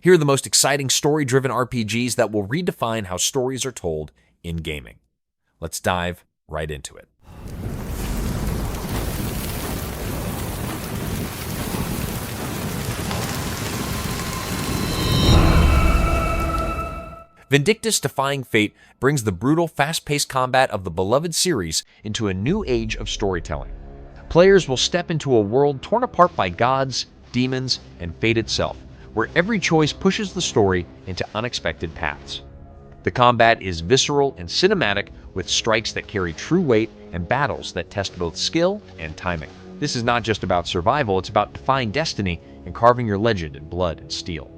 Here are the most exciting story-driven RPGs that will redefine how stories are told in gaming. Let's dive right into it. Vindictus Defying Fate brings the brutal, fast-paced combat of the beloved series into a new age of storytelling. Players will step into a world torn apart by gods, demons, and fate itself, where every choice pushes the story into unexpected paths. The combat is visceral and cinematic, with strikes that carry true weight and battles that test both skill and timing. This is not just about survival, it's about defying destiny and carving your legend in blood and steel.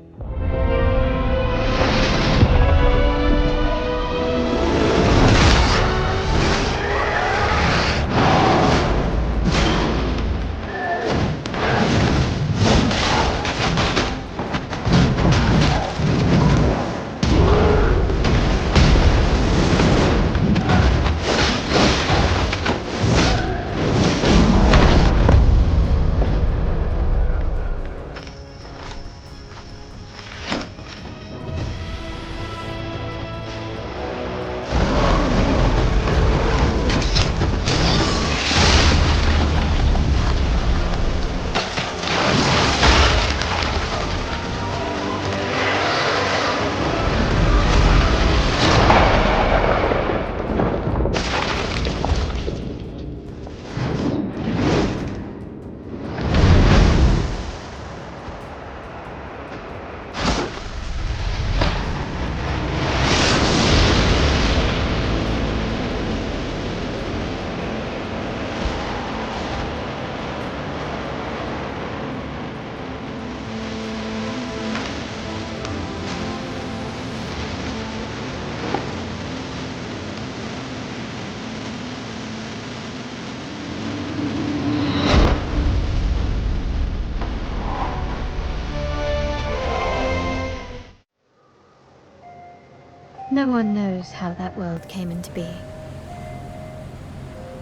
No one knows how that world came into being.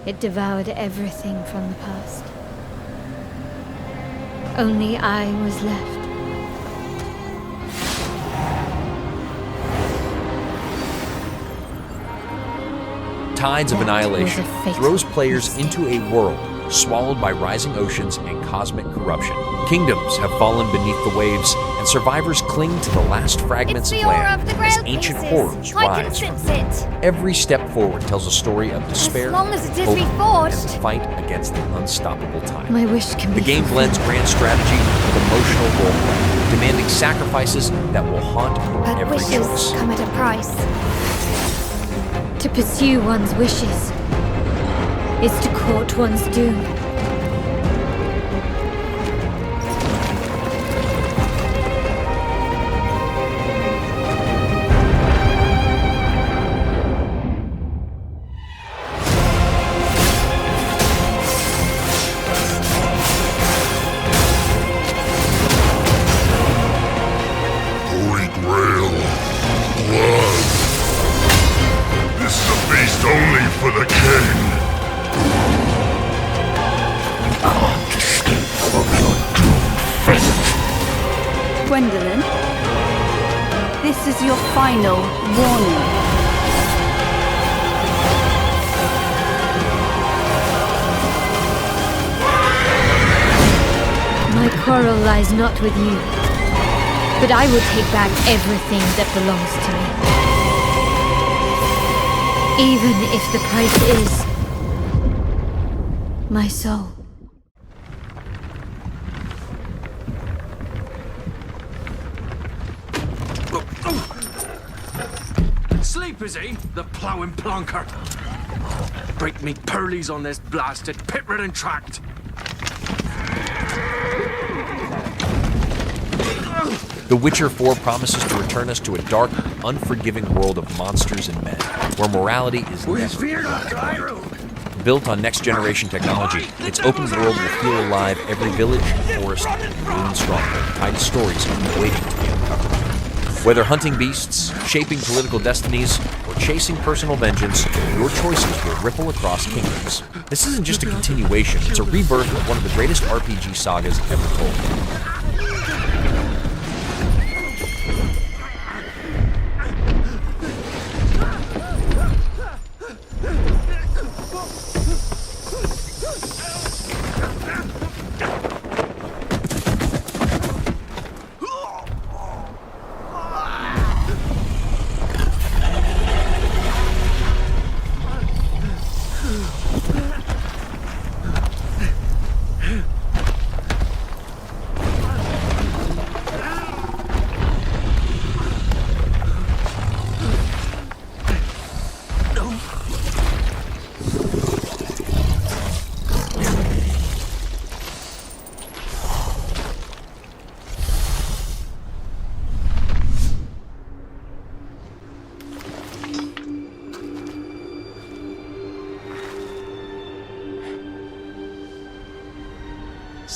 It devoured everything from the past. Only I was left. Tides of That Annihilation was a fatal throws players mistake. into a world swallowed by rising oceans and cosmic corruption. Kingdoms have fallen beneath the waves, and survivors cling to the last fragments It's of the aura land of the as Grail ancient pieces. horrors I can rise. sense it. Every step forward tells a story of despair, As long as it is hope, reforged. and the fight against the unstoppable tide. My wish can The be game blends grand strategy with emotional roleplay, demanding sacrifices that will haunt But every wishes choice. come at a price. To pursue one's wishes is to court one's doom. Holy Grail. Blood. This is a feast only for the king. Can't escape from your doomed fate. Gwendolyn, this is your final warning. My quarrel lies not with you, but I will take back everything that belongs to me. Even if the price is my soul. Sleep, is he? The ploughing plonker. Break me pearlies on this blasted pit-ridden tract. The Witcher 4 promises to return us to a dark, unforgiving world of monsters and men, where morality is never. Built on next-generation technology, its open world will feel alive. Every village, forest, and ruined stronghold tied to stories waiting to be uncovered. Whether hunting beasts, shaping political destinies, or chasing personal vengeance, your choices will ripple across kingdoms. This isn't just a continuation, it's a rebirth of one of the greatest RPG sagas ever told.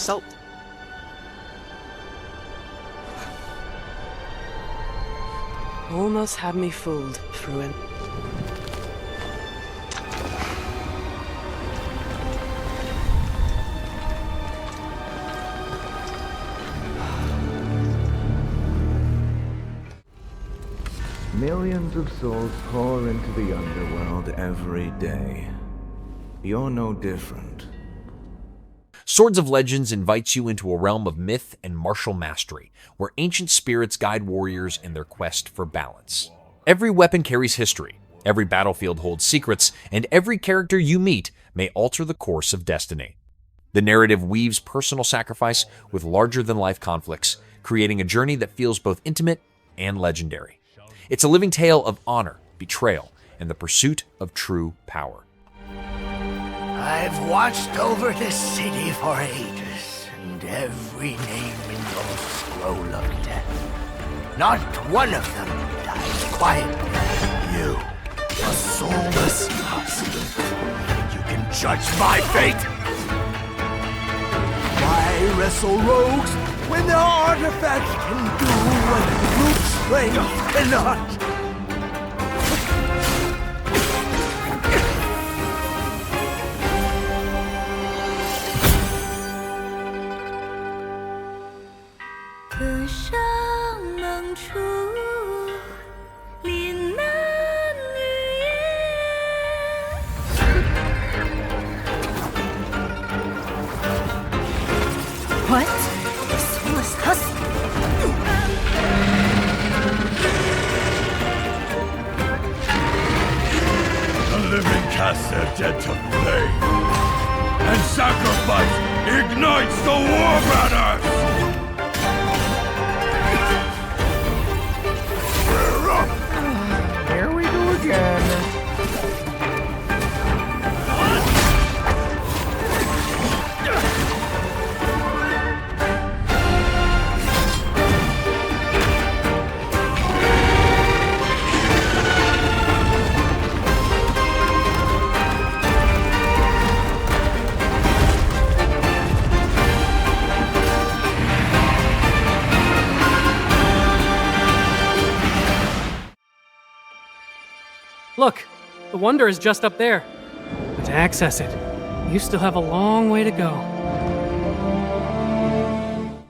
insult. Almost had me fooled, Fruin. Millions of souls pour into the underworld every day. You're no different. Swords of Legends invites you into a realm of myth and martial mastery, where ancient spirits guide warriors in their quest for balance. Every weapon carries history, every battlefield holds secrets, and every character you meet may alter the course of destiny. The narrative weaves personal sacrifice with larger-than-life conflicts, creating a journey that feels both intimate and legendary. It's a living tale of honor, betrayal, and the pursuit of true power. I've watched over this city for ages, and every name in your scroll of death. Not one of them dies quietly. You, a soulless husk. You can judge my fate. Why wrestle rogues when their artifacts can do what brute strength cannot? What? The soulless husk? The living cast their dead to flame, and sacrifice ignites the war banners! Here we go again. Look, the wonder is just up there. But to access it, you still have a long way to go.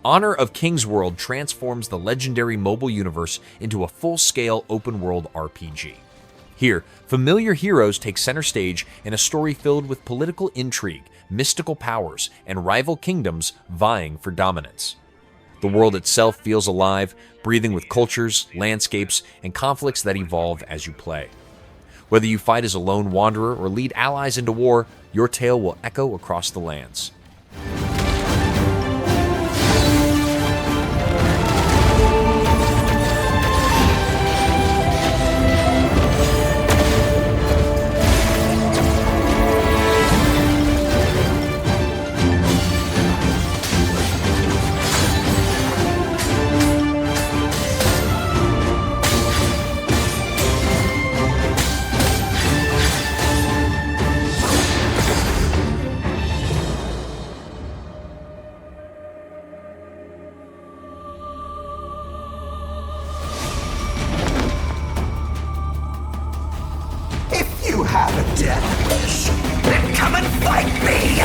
Honor of King's World transforms the legendary mobile universe into a full-scale open-world RPG. Here, familiar heroes take center stage in a story filled with political intrigue, mystical powers, and rival kingdoms vying for dominance. The world itself feels alive, breathing with cultures, landscapes, and conflicts that evolve as you play. Whether you fight as a lone wanderer or lead allies into war, your tale will echo across the lands. You have a death wish, then come and fight me!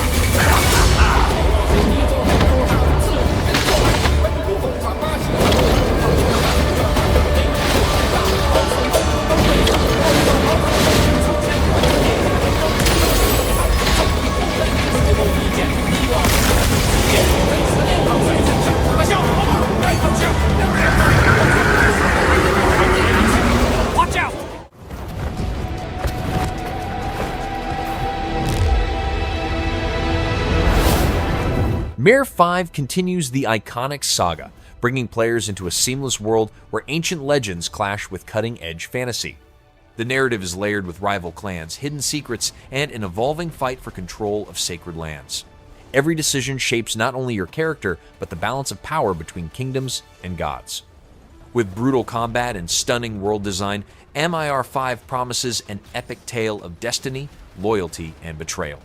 Watch out! Mirror 5 continues the iconic saga, bringing players into a seamless world where ancient legends clash with cutting-edge fantasy. The narrative is layered with rival clans, hidden secrets, and an evolving fight for control of sacred lands. Every decision shapes not only your character, but the balance of power between kingdoms and gods. With brutal combat and stunning world design, MIR 5 promises an epic tale of destiny, loyalty, and betrayal.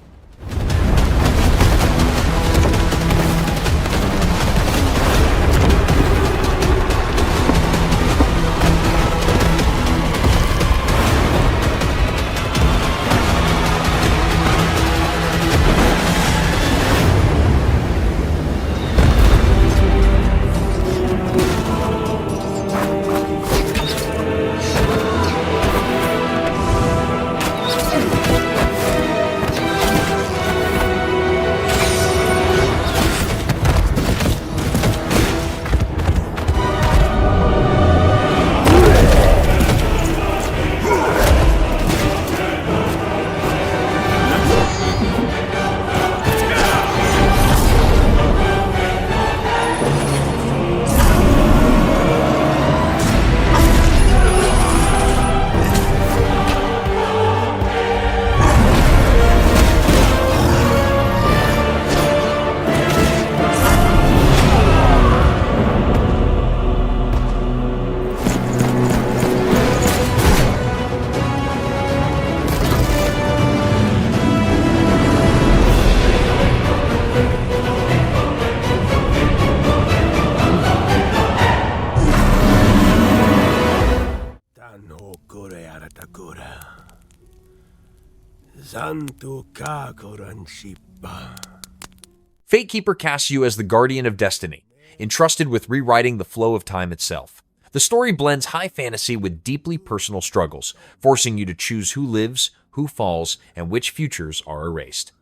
Fatekeeper casts you as the guardian of destiny, entrusted with rewriting the flow of time itself. The story blends high fantasy with deeply personal struggles, forcing you to choose who lives, who falls, and which futures are erased.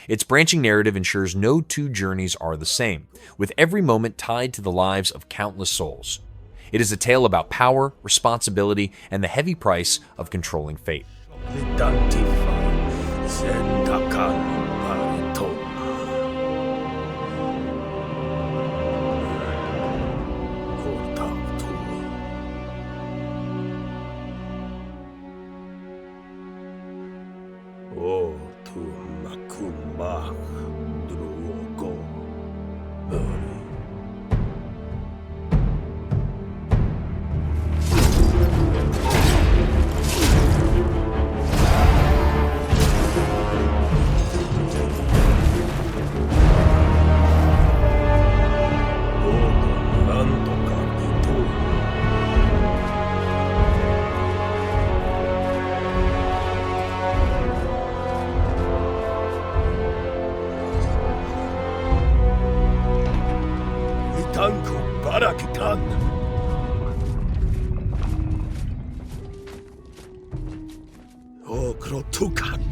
Its branching narrative ensures no two journeys are the same, with every moment tied to the lives of countless souls. It is a tale about power, responsibility, and the heavy price of controlling fate.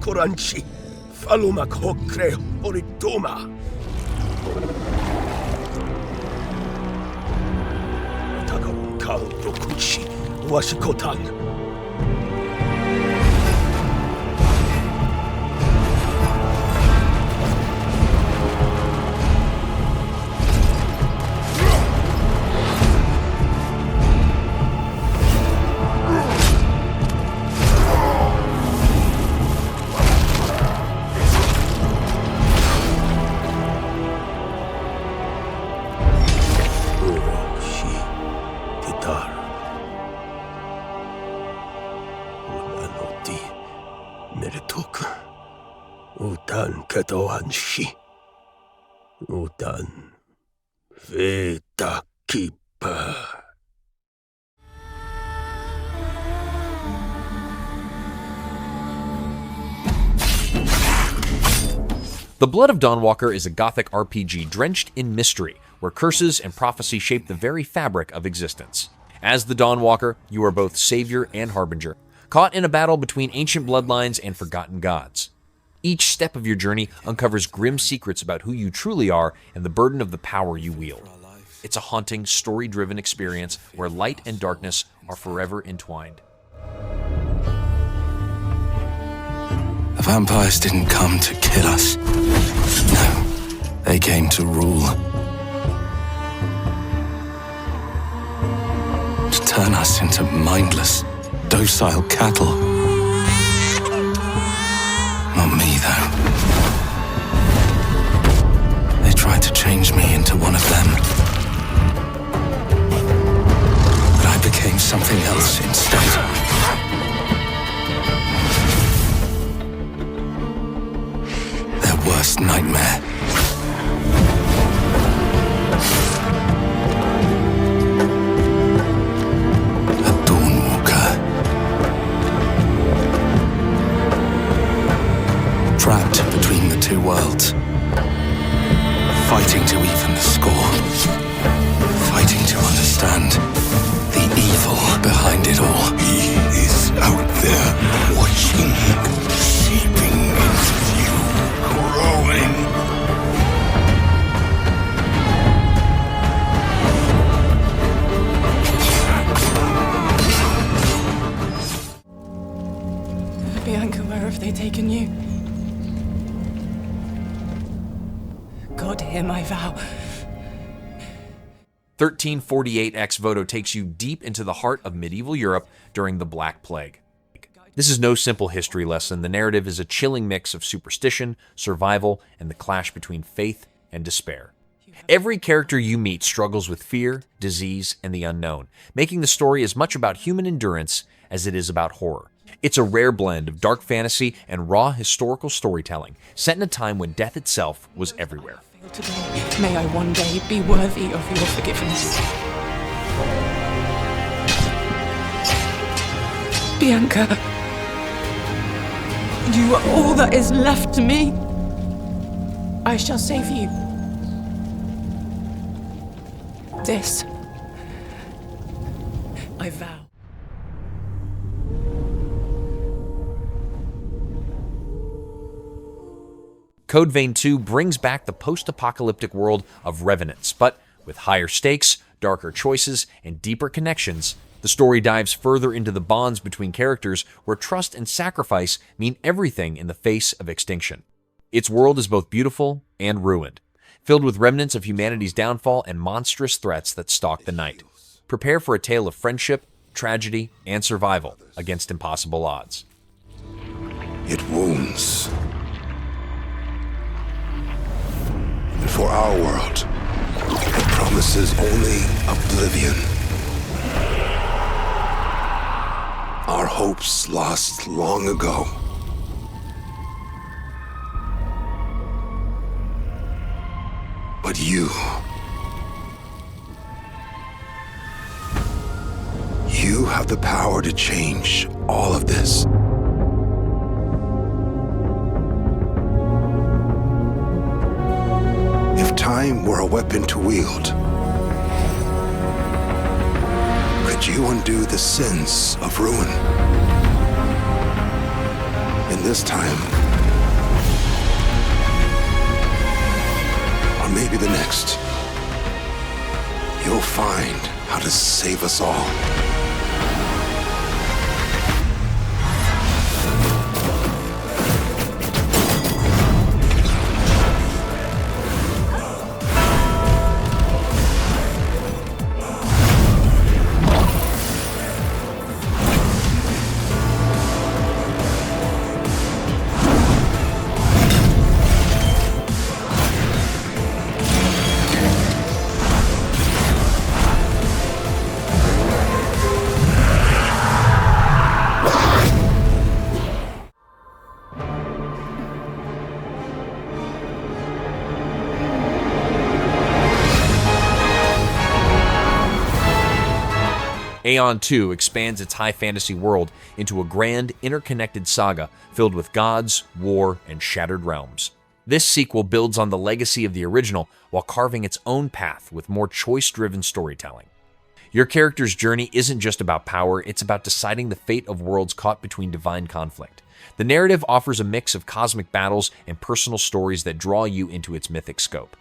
Koranchi, Falumak Hokre, Oritoma. Takawun Kal Dokuchi, Washikotan. Ketoanshi Utan Fatekeeper. The Blood of Dawnwalker is a gothic RPG drenched in mystery, where curses and prophecy shape the very fabric of existence. As the Dawnwalker, you are both savior and harbinger, caught in a battle between ancient bloodlines and forgotten gods. Each step of your journey uncovers grim secrets about who you truly are and the burden of the power you wield. It's a haunting, story-driven experience where light and darkness are forever entwined. The vampires didn't come to kill us. No, they came to rule. To turn us into mindless, docile cattle. Not me, though. They tried to change me into one of them. But I became something else instead. Their worst nightmare. A Dawnwalker. Trapped between the two worlds. Fighting to even the score. Fighting to understand the evil behind it all. He is out there watching, seeping into you, growing. Bianca, where have they taken you? God, hear my vow. 1348 Ex Voto takes you deep into the heart of medieval Europe during the Black Plague. This is no simple history lesson. The narrative is a chilling mix of superstition, survival, and the clash between faith and despair. Every character you meet struggles with fear, disease, and the unknown, making the story as much about human endurance as it is about horror. It's a rare blend of dark fantasy and raw historical storytelling, set in a time when death itself was everywhere. Today, may I one day be worthy of your forgiveness. Bianca, You are all that is left to me. I shall save you. This, I vow. Code Vein 2 brings back the post-apocalyptic world of Revenants, but with higher stakes, darker choices, and deeper connections. The story dives further into the bonds between characters where trust and sacrifice mean everything in the face of extinction. Its world is both beautiful and ruined, filled with remnants of humanity's downfall and monstrous threats that stalk the night. Prepare for a tale of friendship, tragedy, and survival against impossible odds. It wounds. And for our world, it promises only oblivion. Our hopes lost long ago. But you have the power to change all of this. If time were a weapon to wield, could you undo the sins of ruin? In this time, or maybe the next, you'll find how to save us all. Aion 2 expands its high fantasy world into a grand, interconnected saga filled with gods, war, and shattered realms. This sequel builds on the legacy of the original while carving its own path with more choice-driven storytelling. Your character's journey isn't just about power, it's about deciding the fate of worlds caught between divine conflict. The narrative offers a mix of cosmic battles and personal stories that draw you into its mythic scope.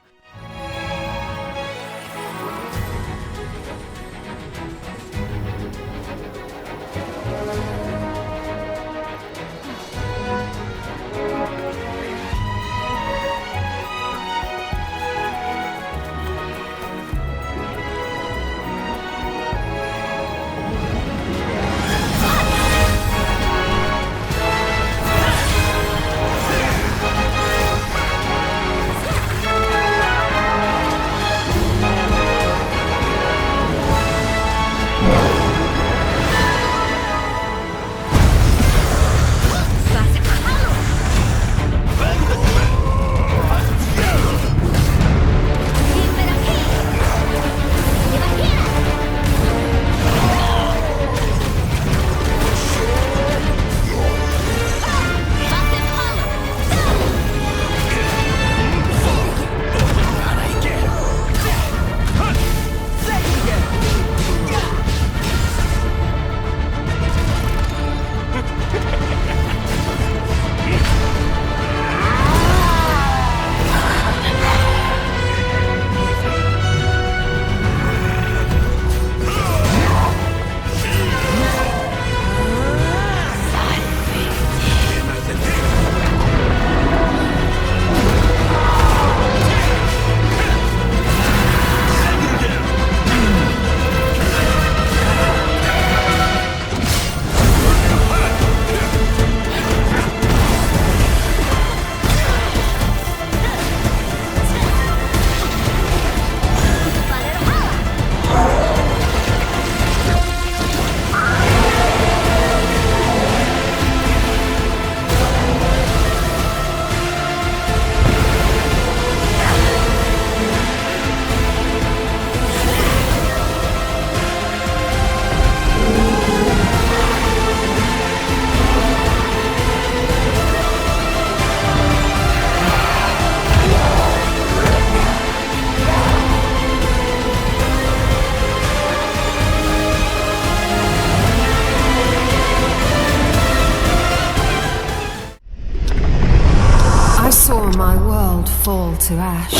to ash,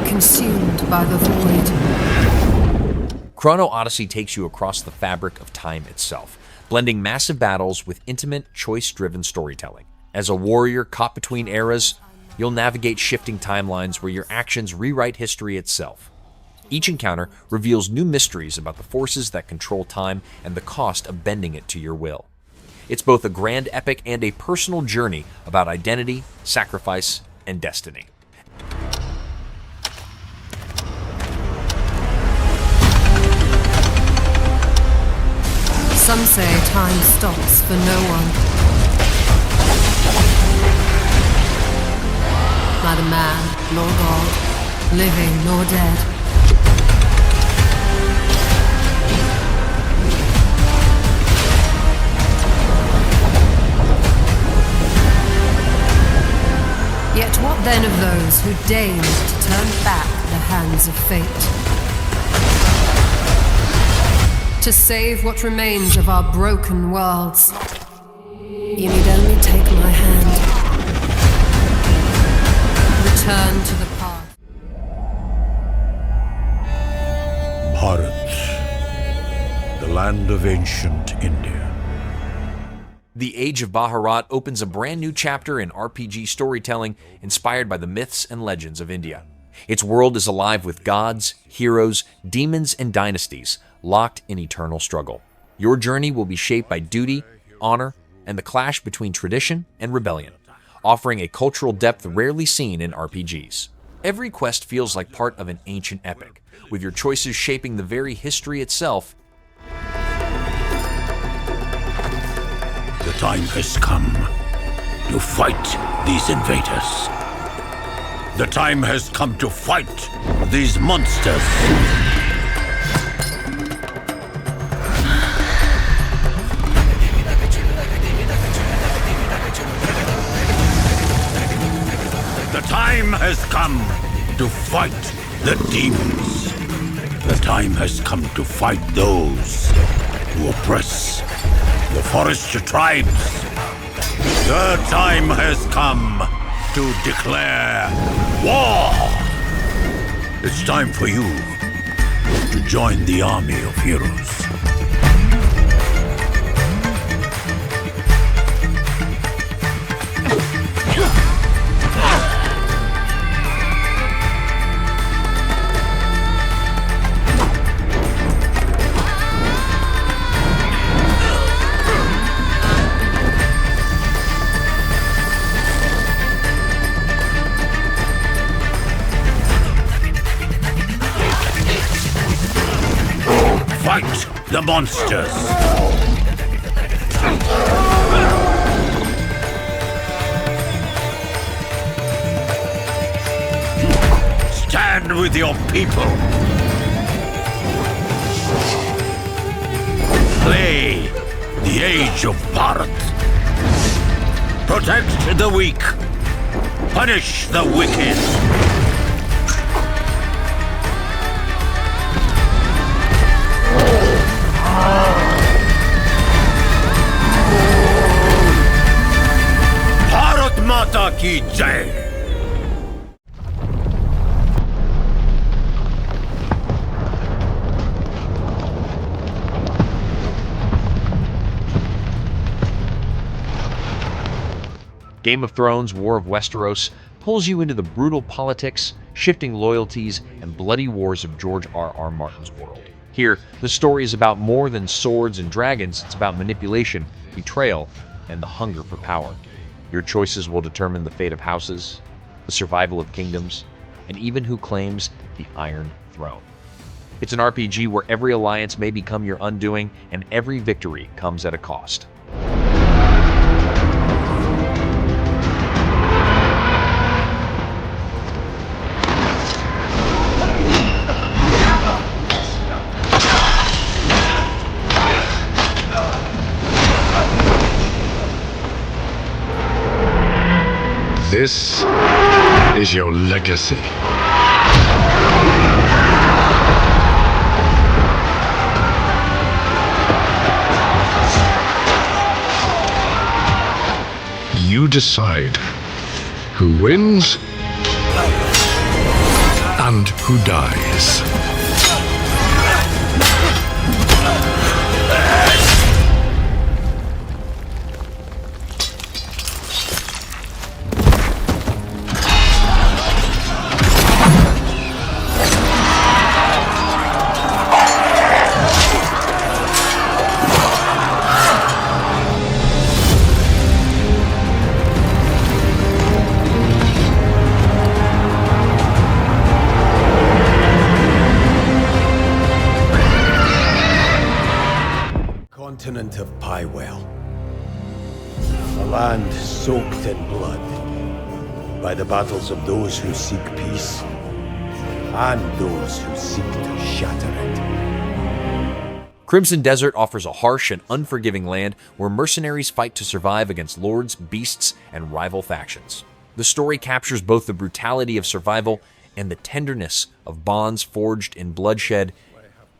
consumed by the void. Chrono Odyssey takes you across the fabric of time itself, blending massive battles with intimate, choice-driven storytelling. As a warrior caught between eras, you'll navigate shifting timelines where your actions rewrite history itself. Each encounter reveals new mysteries about the forces that control time and the cost of bending it to your will. It's both a grand epic and a personal journey about identity, sacrifice, and destiny. Some say time stops for no one. Neither man nor God, living nor dead. Yet what then of those who deigned to turn back the hands of fate? To save what remains of our broken worlds, you need only take my hand. Return to the path. Bhaarat, the land of ancient India. The Age of Bhaarat opens a brand new chapter in RPG storytelling inspired by the myths and legends of India. Its world is alive with gods, heroes, demons, and dynasties, locked in eternal struggle. Your journey will be shaped by duty, honor, and the clash between tradition and rebellion, offering a cultural depth rarely seen in RPGs. Every quest feels like part of an ancient epic, with your choices shaping the very history itself. The time has come to fight these invaders. The time has come to fight these monsters. The time has come to fight the demons. The time has come to fight those who oppress the forest tribes. The time has come to declare war. It's time for you to join the army of heroes. Fight the monsters! Stand with your people! Play the Age of Bhaarat! Protect the weak! Punish the wicked! Bharat Mata ki Jai! Game of Thrones' War of Westeros pulls you into the brutal politics, shifting loyalties, and bloody wars of George R.R. Martin's world. Here, the story is about more than swords and dragons. It's about manipulation, betrayal, and the hunger for power. Your choices will determine the fate of houses, the survival of kingdoms, and even who claims the Iron Throne. It's an RPG where every alliance may become your undoing, and every victory comes at a cost. This is your legacy. You decide who wins and who dies. Continent of Pywell. A land soaked in blood by the battles of those who seek peace and those who seek to shatter it. Crimson Desert offers a harsh and unforgiving land where mercenaries fight to survive against lords, beasts, and rival factions. The story captures both the brutality of survival and the tenderness of bonds forged in bloodshed.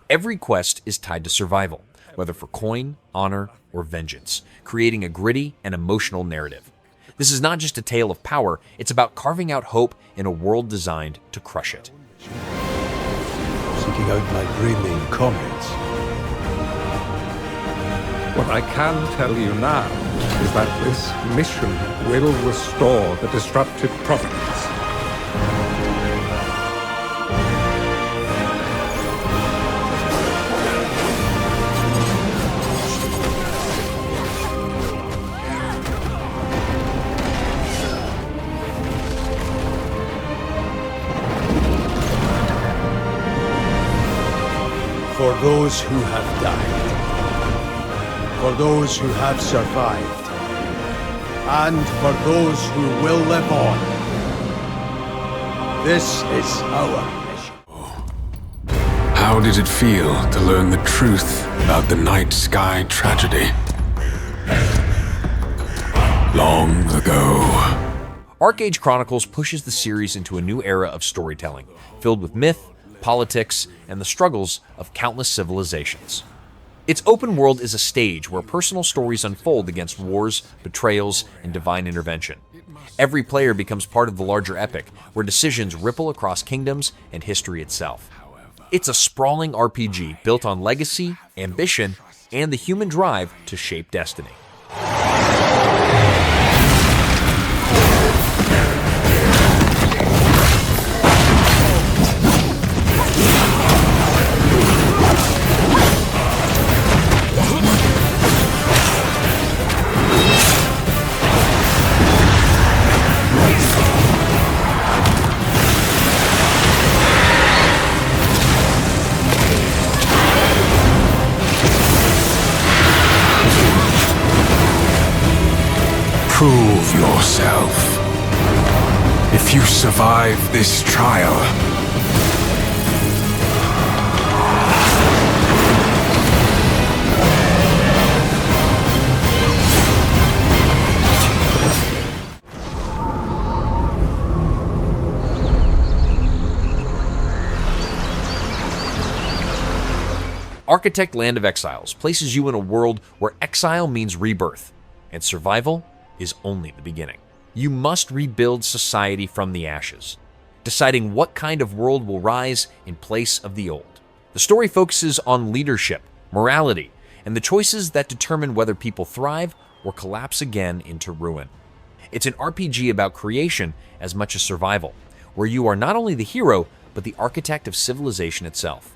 Every quest is tied to survival, whether for coin, honor, or vengeance, creating a gritty and emotional narrative. This is not just a tale of power, it's about carving out hope in a world designed to crush it. Seeking out my Greyling comrades. What I can tell you now is that this mission will restore the disrupted province. For those who have died, for those who have survived, and for those who will live on. This is our mission. How did it feel to learn the truth about the night sky tragedy? Long ago. ArcheAge Chronicles pushes the series into a new era of storytelling, filled with myth, politics, and the struggles of countless civilizations. Its open world is a stage where personal stories unfold against wars, betrayals, and divine intervention. Every player becomes part of the larger epic, where decisions ripple across kingdoms and history itself. It's a sprawling RPG built on legacy, ambition, and the human drive to shape destiny. Prove yourself. If you survive this trial, Architect Land of Exiles places you in a world where exile means rebirth, and survival is only the beginning. You must rebuild society from the ashes, deciding what kind of world will rise in place of the old. The story focuses on leadership, morality, and the choices that determine whether people thrive or collapse again into ruin. It's an RPG about creation as much as survival, where you are not only the hero, but the architect of civilization itself.